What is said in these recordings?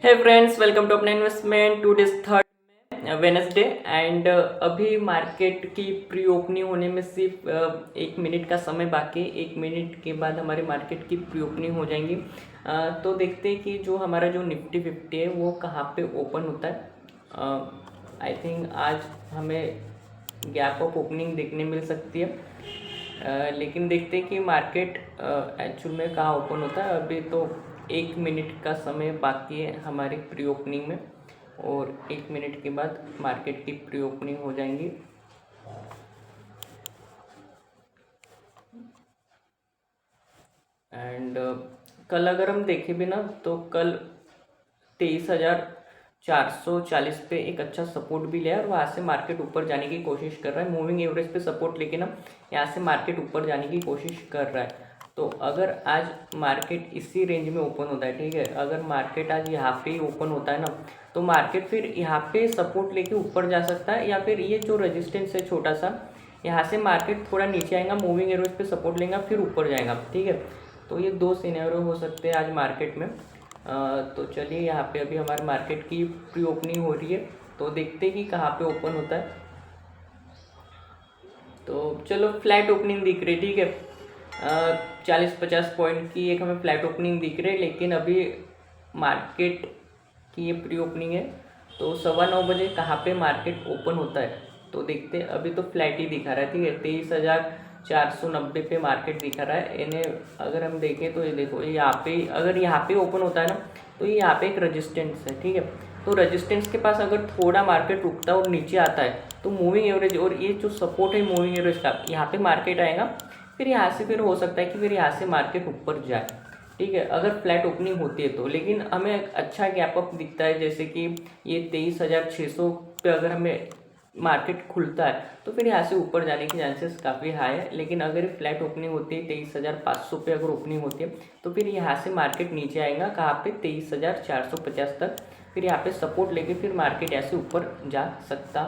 है friends, welcome to अपना investment. Two days third Wednesday and अभी मार्केट की प्री ओपनिंग होने में सिर्फ 1 मिनट का समय बाकी है। 1 मिनट के बाद हमारे मार्केट की प्री ओपनिंग हो जाएंगी। तो देखते हैं कि जो हमारा जो निफ्टी 50 है वो कहाँ पे ओपन होता है। आई थिंक आज हमें गैप ऑफ ओपनिंग देखने मिल सकती है। लेकिन देखते हैं कि मार्केट एक्चुअल में कहाँ ओपन होता है। अभी तो 1 मिनट का समय बाकी है हमारी प्री ओपनिंग में, और 1 मिनट के बाद मार्केट की प्री ओपनिंग हो जाएंगी। एंड कल अगर हम देखें भी ना तो कल 23,440 पे एक अच्छा सपोर्ट भी लिया और वहाँ से मार्केट ऊपर जाने की कोशिश कर रहा है। मूविंग एवरेज पे सपोर्ट लेके ना यहाँ से मार्केट ऊपर जाने की कोशिश कर रहा है। तो अगर आज मार्केट इसी रेंज में ओपन होता है, ठीक है, अगर मार्केट आज यहाँ पे ही ओपन होता है ना तो मार्केट फिर यहाँ पे सपोर्ट लेके ऊपर जा सकता है, या फिर ये जो रेजिस्टेंस है छोटा सा, यहाँ से मार्केट थोड़ा नीचे आएगा, मूविंग एवरेज पे सपोर्ट लेगा, फिर ऊपर जाएगा। ठीक है, तो ये दो सिनेरियो हो सकते हैं आज मार्केट में। तो चलिए, यहाँ पे अभी हमारे मार्केट की प्री ओपनिंग हो रही है, तो देखते हैं कि कहाँ पे ओपन होता है। तो चलो, फ्लैट ओपनिंग दिख रही है, ठीक है, 40-50 पॉइंट की एक हमें फ्लैट ओपनिंग दिख रही है। लेकिन अभी मार्केट की ये प्री ओपनिंग है, तो 9:15 बजे कहाँ पे मार्केट ओपन होता है तो देखते हैं। अभी तो फ्लैट ही दिखा रहा है, ठीक है, 23,490 पे मार्केट दिखा रहा है। इन्हें अगर हम देखें तो ये देखो, यहाँ पे अगर यहाँ पे ओपन होता है ना तो ये यहाँ पे एक रेजिस्टेंस है, ठीक है। तो रेजिस्टेंस के पास अगर थोड़ा मार्केट रुकता है और नीचे आता है तो मूविंग एवरेज और ये जो सपोर्ट है मूविंग एवरेज का, यहाँ पे मार्केट आएगा, फिर यहाँ से फिर हो सकता है कि फिर यहाँ से मार्केट ऊपर जाए, ठीक है, अगर फ्लैट ओपनिंग होती है तो। लेकिन हमें अच्छा गैप अप दिखता है, जैसे कि ये 23,600 पे अगर हमें मार्केट खुलता है तो फिर यहाँ से ऊपर जाने की चांसेस काफ़ी हाई है। लेकिन अगर फ्लैट ओपनिंग होती है 23,500 पे अगर ओपनिंग होती है तो फिर यहाँ से मार्केट नीचे आएगा, कहाँ पे 23,450 तक, फिर यहाँ पे सपोर्ट लेके फिर मार्केट ऐसे ऊपर जा सकता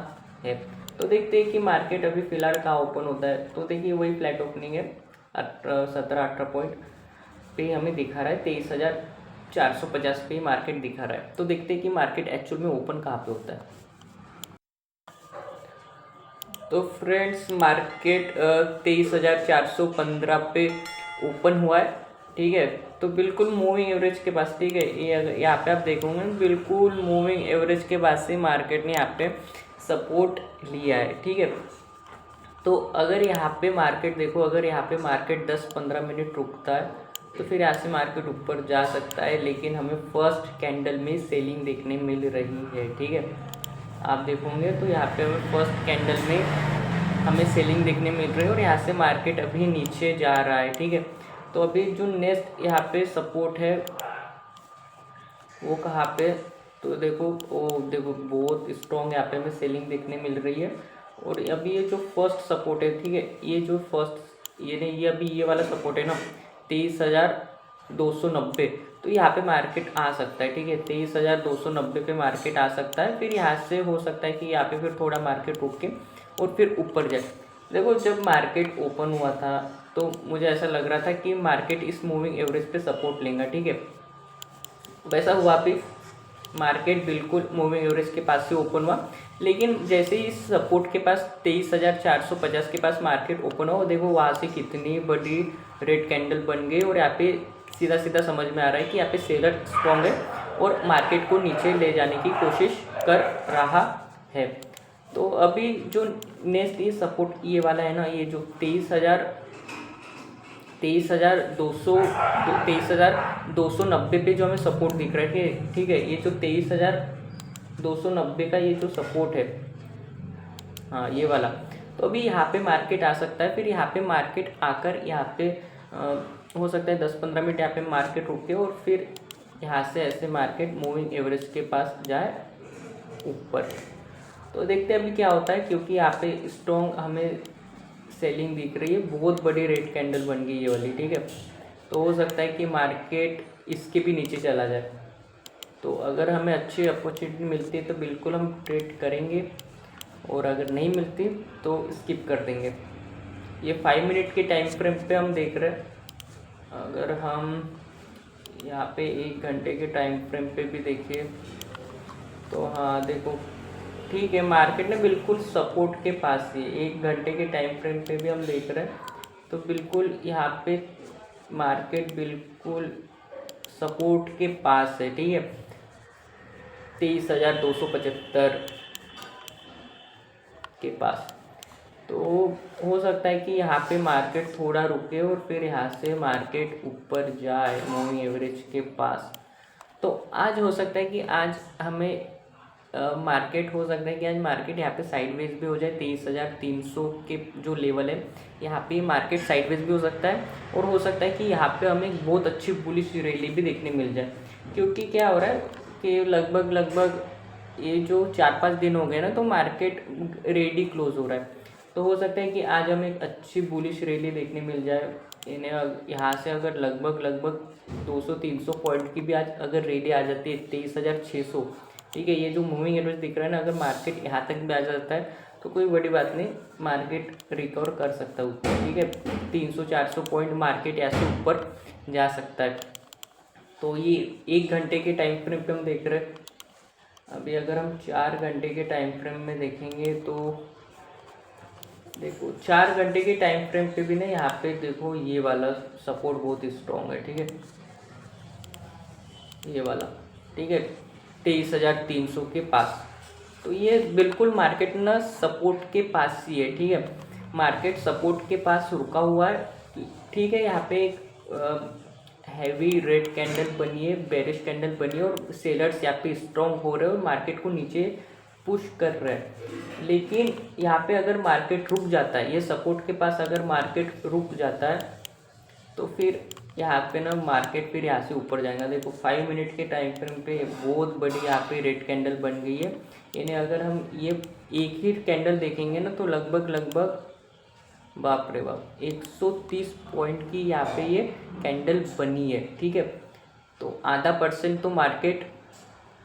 है। तो देखते हैं कि मार्केट अभी फिलहाल कहाँ ओपन होता है। तो देखिए, वही फ्लैट ओपनिंग है, 17-18 पॉइंट पे हमें दिखा रहा है, 23,450 पे मार्केट दिखा रहा है। तो देखते हैं कि मार्केट एक्चुअल में ओपन कहाँ पे होता है। तो फ्रेंड्स, मार्केट 23,415 पे ओपन हुआ है, ठीक है, तो बिल्कुल मूविंग एवरेज के पास, ठीक है, ये यहाँ पे आप देखोगे बिल्कुल मूविंग एवरेज के पास से मार्केट ने यहाँ पे सपोर्ट लिया है, ठीक है। तो अगर यहाँ पे मार्केट देखो, अगर यहाँ पे मार्केट 10-15 मिनट रुकता है तो फिर यहाँ से मार्केट ऊपर जा सकता है। लेकिन हमें फर्स्ट कैंडल में सेलिंग देखने मिल रही है, ठीक है, आप देखोगे तो यहाँ पे हमें फर्स्ट कैंडल में हमें सेलिंग देखने मिल रही है और यहाँ से मार्केट अभी नीचे जा रहा है, ठीक है। तो अभी जो नेक्स्ट यहाँ पे सपोर्ट है वो कहाँ पे, तो देखो, ओ देखो, बहुत स्ट्रॉन्ग यहाँ पे हमें सेलिंग देखने मिल रही है। और अभी ये जो फर्स्ट सपोर्ट है, ठीक है, ये जो फर्स्ट ये नहीं, ये अभी ये वाला सपोर्ट है ना 23,290, तो यहाँ पे मार्केट आ सकता है, ठीक है, 23,290 पे मार्केट आ सकता है। फिर यहाँ से हो सकता है कि यहाँ पे फिर थोड़ा मार्केट रुक के और फिर ऊपर जाए। देखो, जब मार्केट ओपन हुआ था तो मुझे ऐसा लग रहा था कि मार्केट इस मूविंग एवरेज पे सपोर्ट लेगा, ठीक है, वैसा हुआ भी, मार्केट बिल्कुल मूविंग एवरेज के पास से ओपन हुआ। लेकिन जैसे ही इस सपोर्ट के पास 23,450 के पास मार्केट ओपन हुआ, देखो वहाँ से कितनी बड़ी रेड कैंडल बन गई और यहाँ पे सीधा सीधा समझ में आ रहा है कि यहाँ पे सेलर स्ट्रॉन्ग है और मार्केट को नीचे ले जाने की कोशिश कर रहा है। तो अभी जो नेक्स्ट ये सपोर्ट ये वाला है ना, ये जो 23,290 पे जो हमें सपोर्ट दिख रहा है, ठीक है, ये जो 23,290 का ये जो सपोर्ट है, हाँ ये वाला, तो अभी यहाँ पे मार्केट आ सकता है। फिर यहाँ पे मार्केट आकर यहाँ पे हो सकता है 10-15 मिनट यहाँ पे मार्केट रुके और फिर यहाँ से ऐसे मार्केट मूविंग एवरेज के पास जाए ऊपर। तो देखते हैं अभी क्या होता है, क्योंकि यहाँ पे स्ट्रॉन्ग हमें सेलिंग दिख रही है, बहुत बड़ी रेड कैंडल बन गई ये वाली, ठीक है। तो हो सकता है कि मार्केट इसके भी नीचे चला जाए। तो अगर हमें अच्छी अपॉर्चुनिटी मिलती है तो बिल्कुल हम ट्रेड करेंगे, और अगर नहीं मिलती तो स्किप कर देंगे। ये 5 मिनट के टाइम फ्रेम पे हम देख रहे हैं, अगर हम यहाँ पे 1 घंटे के टाइम फ्रेम पे भी देखिए तो हाँ देखो ठीक है, मार्केट ने बिल्कुल सपोर्ट के पास ही 1 घंटे के टाइम फ्रेम पे भी हम देख रहे हैं तो बिल्कुल यहाँ पे मार्केट बिल्कुल सपोर्ट के पास है। ठीक है, 23,275 के पास। तो हो सकता है कि यहाँ पे मार्केट थोड़ा रुके और फिर यहाँ से मार्केट ऊपर जाए मूविंग एवरेज के पास। तो आज हो सकता है कि आज हमें मार्केट हो सकता है कि आज मार्केट यहाँ पे साइडवेज भी हो जाए 23,300 के जो लेवल है यहाँ पे मार्केट साइडवेज भी हो सकता है और हो सकता है कि यहाँ पे हमें एक बहुत अच्छी बुलिश रैली भी देखने मिल जाए। क्योंकि क्या हो रहा है कि लगभग ये जो 4-5 दिन हो गए ना तो मार्केट रेडी क्लोज हो रहा है। तो हो सकता है कि आज हमें एक अच्छी बुलिश रैली देखने मिल जाए। इन्हें यहाँ से अगर लगभग 200-300 पॉइंट की भी आज अगर रैली आ जाती है 23,600, ठीक है, ये जो मूविंग एवरेज दिख रहा है ना, अगर मार्केट यहाँ तक भी आ जाता है तो कोई बड़ी बात नहीं, मार्केट रिकवर कर सकता है ऊपर। ठीक है, 300-400 पॉइंट मार्केट यहाँ से ऊपर जा सकता है। तो ये 1 घंटे के टाइम फ्रेम पे हम देख रहे हैं। अभी अगर हम 4 घंटे के टाइम फ्रेम में देखेंगे तो देखो 4 घंटे के टाइम फ्रेम पे भी ना यहाँ पे देखो ये वाला सपोर्ट बहुत स्ट्रॉन्ग है। ठीक है, ये वाला, ठीक है, 23,300 के पास। तो ये बिल्कुल मार्केट ना सपोर्ट के पास ही है। ठीक है, मार्केट सपोर्ट के पास रुका हुआ है। ठीक है, यहाँ पे एक हैवी रेड कैंडल बनी है, बेरिश कैंडल बनी है और सेलर्स यहाँ पे स्ट्रॉन्ग हो रहे हैं और मार्केट को नीचे पुश कर रहे हैं। लेकिन यहाँ पे अगर मार्केट रुक जाता है, ये सपोर्ट के पास अगर मार्केट रुक जाता है तो फिर यहाँ पे ना मार्केट फिर यहाँ से ऊपर जाएगा। देखो 5 मिनट के टाइम फ्रेम पे बहुत बड़ी यहाँ पे रेड कैंडल बन गई है। इन्हें अगर हम ये एक ही कैंडल देखेंगे ना तो लगभग बाप रे बाप 130 पॉइंट की यहाँ पे ये कैंडल बनी है। ठीक है, तो आधा % तो मार्केट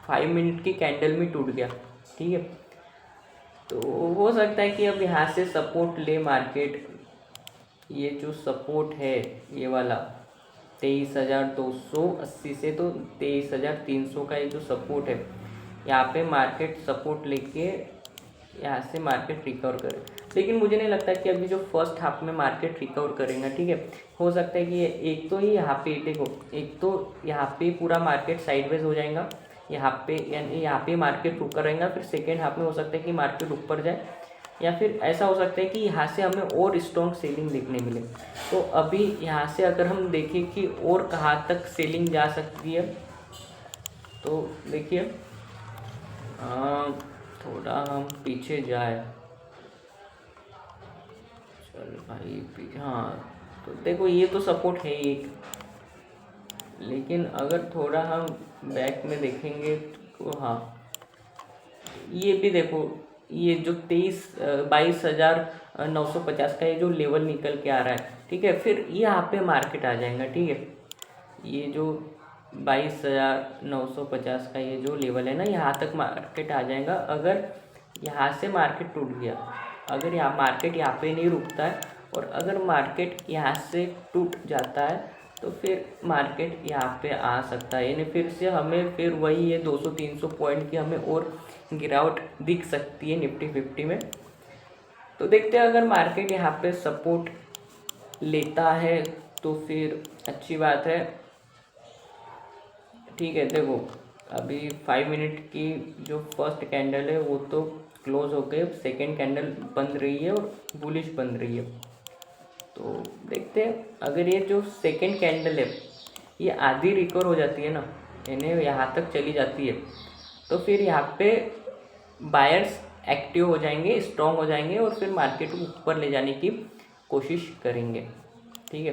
5 मिनट की कैंडल में टूट गया। ठीक है, तो हो सकता है कि अब यहाँ से सपोर्ट ले मार्केट। ये जो सपोर्ट है ये वाला 23,280 से तो 23,300 का ये जो सपोर्ट है, यहाँ पे मार्केट सपोर्ट लेके यहाँ से मार्केट रिकवर करे। लेकिन मुझे नहीं लगता कि अभी जो फर्स्ट हाफ में मार्केट रिकवर करेगा। ठीक है, हो सकता है कि ये एक तो ही यहाँ पे देखो, एक तो यहाँ पे पूरा मार्केट साइडवेज हो जाएगा यहाँ पे, यानी यहाँ पे मार्केट रुका रहेगा। फिर सेकेंड हाफ में हो सकता है कि मार्केट ऊपर जाए या फिर ऐसा हो सकता है कि यहाँ से हमें और स्ट्रॉन्ग सेलिंग देखने मिले। तो अभी यहाँ से अगर हम देखें कि और कहाँ तक सेलिंग जा सकती है तो देखिए थोड़ा हम पीछे जाए, चल भाई हाँ, तो देखो ये तो सपोर्ट है ही एक। लेकिन अगर थोड़ा हम बैक में देखेंगे तो हाँ, ये भी देखो ये जो 22,950 का ये जो लेवल निकल के आ रहा है। ठीक है, फिर यहाँ पे मार्केट आ जाएगा। ठीक है, ये जो 22,950 का ये जो लेवल है ना, यहाँ तक मार्केट आ जाएगा। अगर यहाँ से मार्केट टूट गया, अगर यहाँ मार्केट यहाँ पे नहीं रुकता है और अगर मार्केट यहाँ से टूट जाता है तो फिर मार्केट यहाँ पे आ सकता है। यानी फिर से हमें फिर वही है 200-300 पॉइंट की हमें और गिरावट दिख सकती है निफ्टी 50 में। तो देखते हैं अगर मार्केट यहाँ पे सपोर्ट लेता है तो फिर अच्छी बात है। ठीक है, देखो अभी 5 मिनट की जो फर्स्ट कैंडल है वो तो क्लोज हो गई, सेकेंड कैंडल बन रही है और बुलिश बन रही है। तो देखते हैं अगर ये जो सेकेंड कैंडल है ये आधी रिकवर हो जाती है ना, इन्हें यहाँ तक चली जाती है तो फिर यहाँ पे बायर्स एक्टिव हो जाएंगे, स्ट्रॉन्ग हो जाएंगे और फिर मार्केट को ऊपर ले जाने की कोशिश करेंगे। ठीक है,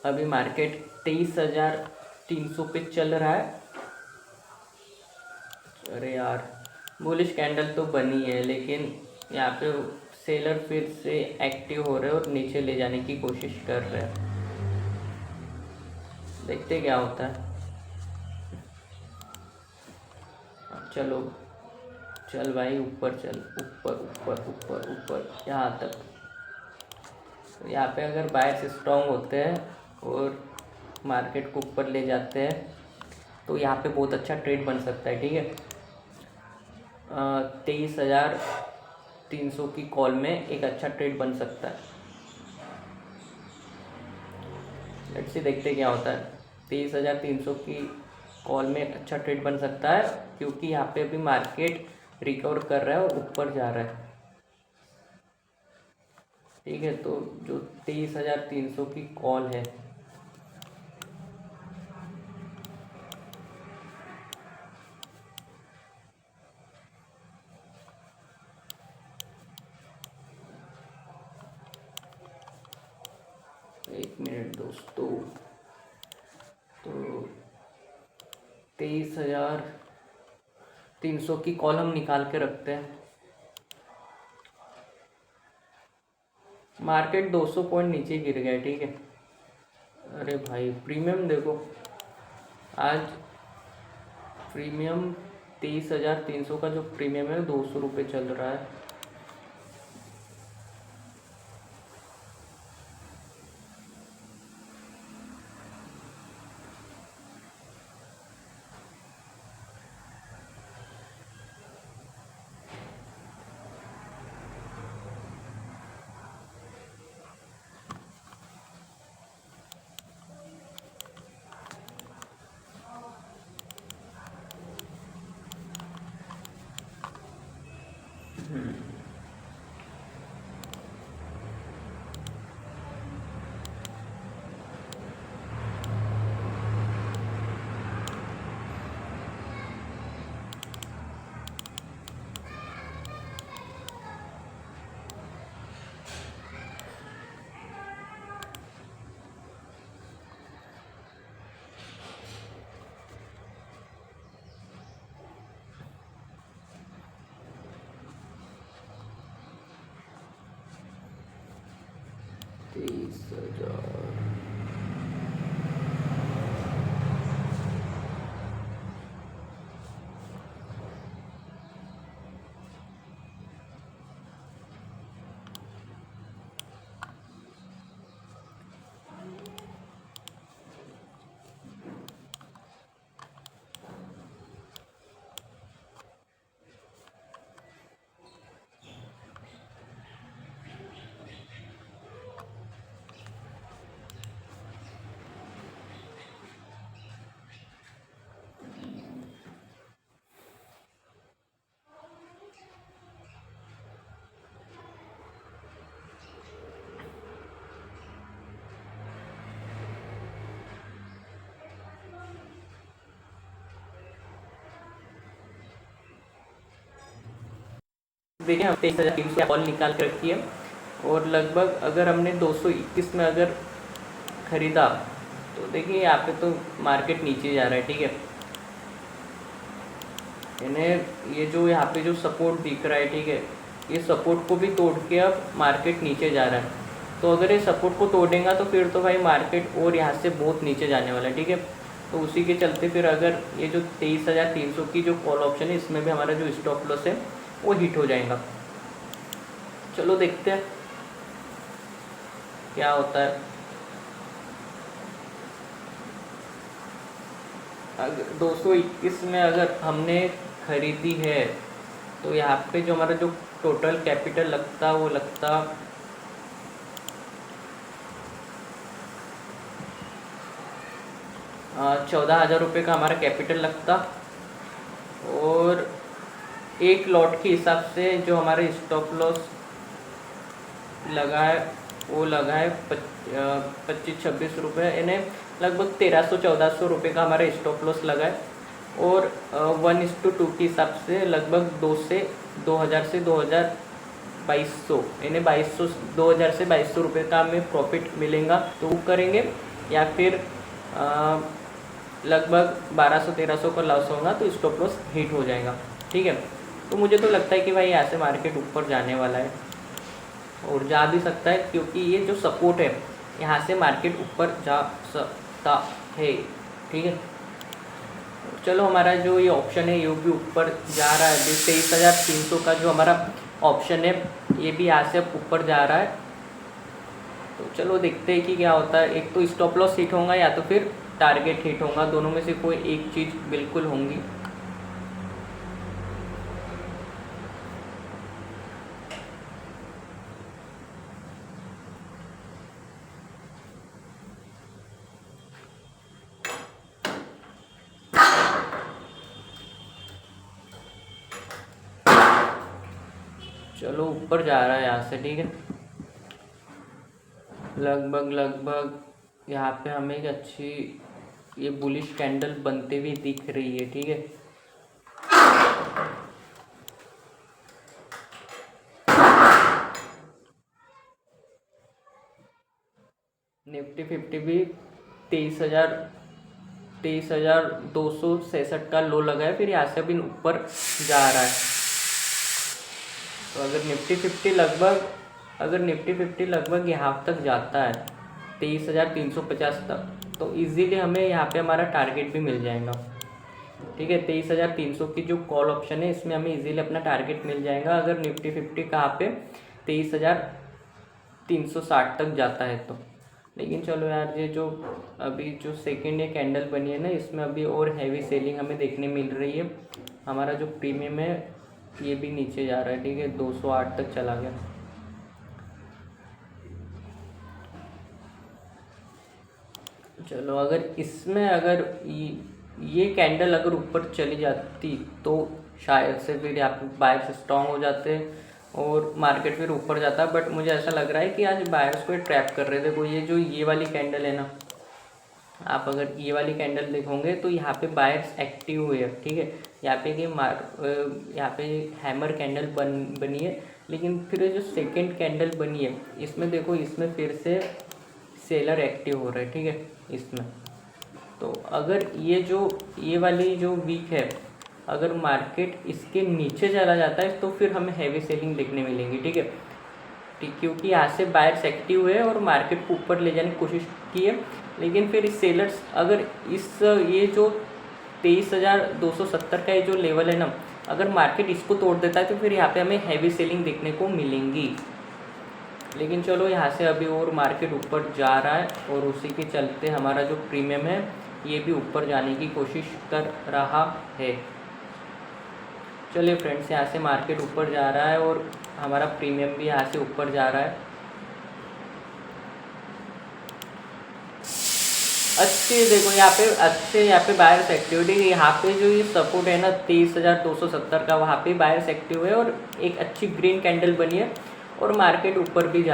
अभी मार्केट 23,300 पे चल रहा है। अरे यार बुलिश कैंडल तो बनी है लेकिन यहाँ पे सेलर फिर से एक्टिव हो रहे हैं और नीचे ले जाने की कोशिश कर रहे हैं। देखते क्या होता है। चल भाई ऊपर चल, ऊपर ऊपर ऊपर ऊपर यहाँ तक। तो यहाँ पे अगर बायर्स स्ट्रॉन्ग होते हैं और मार्केट को ऊपर ले जाते हैं तो यहाँ पे बहुत अच्छा ट्रेड बन सकता है। ठीक है, 23,300 की कॉल में एक अच्छा ट्रेड बन सकता है। लेट्स सी, देखते क्या होता है। 23,300 की कॉल में एक अच्छा ट्रेड बन सकता है क्योंकि यहाँ पे अभी मार्केट रिकवर कर रहा है और ऊपर जा रहा है। ठीक है, तो जो 23,300 की कॉल है, एक मिनट दोस्तों, तो 23,300 की कॉल हम निकाल के रखते हैं। मार्केट 200 पॉइंट नीचे गिर गया। ठीक है, अरे भाई प्रीमियम देखो, आज प्रीमियम 23,300 का जो प्रीमियम है 200 रुपये चल रहा है। तेईस हजार देखिए, हम 23,300 कॉल निकाल के रखी है और लगभग अगर हमने 221 में अगर ख़रीदा तो देखिए यहाँ पे तो मार्केट नीचे जा रहा है। ठीक है, यानी ये जो यहाँ पे जो सपोर्ट दिख रहा है, ठीक है, ये सपोर्ट को भी तोड़ के अब मार्केट नीचे जा रहा है। तो अगर ये सपोर्ट को तोड़ेगा तो फिर तो भाई मार्केट और यहाँ से बहुत नीचे जाने वाला है। ठीक है, तो उसी के चलते फिर अगर ये जो 23,300 की जो कॉल ऑप्शन है इसमें भी हमारा जो स्टॉप लॉस है वो हिट हो जाएगा। चलो देखते हैं क्या होता है। अगर 221 में अगर हमने खरीदी है तो यहाँ पे जो हमारा जो टोटल कैपिटल लगता वो लगता 14,000 रुपये का हमारा कैपिटल लगता और एक लॉट के हिसाब से जो हमारे स्टॉप लॉस लगा है वो लगा है 25-26 रुपये, यानी लगभग 1,300-1,400 रुपये का हमारा स्टॉप लॉस लगा है। और 1:2 के हिसाब से लगभग 2,000 से 2,200 यानी 2,000 से 2,200 रुपये का हमें प्रॉफिट मिलेगा तो वो करेंगे, या फिर लगभग 1,200-1,300 का लॉस होगा तो स्टॉप लॉस हिट हो जाएगा। ठीक है, तो मुझे तो लगता है कि भाई यहाँ से मार्केट ऊपर जाने वाला है और जा भी सकता है क्योंकि ये जो सपोर्ट है यहाँ से मार्केट ऊपर जा सकता है। ठीक है, चलो हमारा जो ये ऑप्शन है ये भी ऊपर जा रहा है, 23,300 का जो हमारा ऑप्शन है ये भी यहाँ से ऊपर जा रहा है। तो चलो देखते हैं कि क्या होता है। एक तो स्टॉप लॉस हिट होगा या तो फिर टारगेट हिट होगा, दोनों में से कोई एक चीज़ बिल्कुल होंगी। चलो ऊपर जा रहा है यहाँ से, ठीक है। लगभग यहाँ पे हमें एक अच्छी ये बुलिश कैंडल बनते हुए दिख रही है, ठीक है। निफ्टी 50 भी 23,266 का लो लगा है, फिर यहाँ से अभी ऊपर जा रहा है। तो अगर निफ्टी 50 लगभग यहाँ तक जाता है 23,350 तक, तो इजीली हमें यहाँ पे हमारा टारगेट भी मिल जाएगा, ठीक है। 23,300 की जो कॉल ऑप्शन है इसमें हमें इजीली अपना टारगेट मिल जाएगा अगर निफ्टी 50 कहाँ पे 23,360 तक जाता है तो। लेकिन चलो यार, ये जो अभी जो सेकेंड ये कैंडल बनी है ना, इसमें अभी और हैवी सेलिंग हमें देखने मिल रही है। हमारा जो प्रीमियम है ये भी नीचे जा रहा है, ठीक है, 208 तक चला गया। चलो अगर इसमें अगर ये कैंडल अगर ऊपर चली जाती तो शायद से फिर यहाँ पे बायर्स स्ट्रॉन्ग हो जाते और मार्केट फिर ऊपर जाता। बट मुझे ऐसा लग रहा है कि आज बायर्स को ट्रैप कर रहे थे। वो ये जो ये वाली कैंडल है ना, आप अगर ये वाली कैंडल देखोगे तो यहाँ पे बायर्स एक्टिव हुए हैं, ठीक है। यहाँ पे हैमर कैंडल बनी है, लेकिन फिर जो सेकंड कैंडल बनी है इसमें देखो, इसमें फिर से सेलर एक्टिव हो रहा है, ठीक है इसमें। तो अगर ये वाली जो वीक है, अगर मार्केट इसके नीचे चला जाता है तो फिर हमें हैवी सेलिंग देखने मिलेंगी, ठीक है। क्योंकि यहाँ से बायर्स एक्टिव हुए और मार्केट को ऊपर ले जाने की कोशिश की है, लेकिन फिर इस सेलर्स अगर ये जो 23,270 का ये जो लेवल है ना, अगर मार्केट इसको तोड़ देता है तो फिर यहाँ पे हमें हैवी सेलिंग देखने को मिलेंगी। लेकिन चलो यहाँ से अभी और मार्केट ऊपर जा रहा है और उसी के चलते हमारा जो प्रीमियम है ये भी ऊपर जाने की कोशिश कर रहा है। चलिए फ्रेंड्स, यहाँ से मार्केट ऊपर जा रहा है और हमारा प्रीमियम भी यहाँ से ऊपर जा रहा है। अच्छे देखो यहाँ पे बायर्स एक्टिविटी, यहाँ पे जो ये सपोर्ट है ना 23,270 का, वहाँ पे बायर्स एक्टिव है और एक अच्छी ग्रीन कैंडल बनी है और मार्केट ऊपर भी जा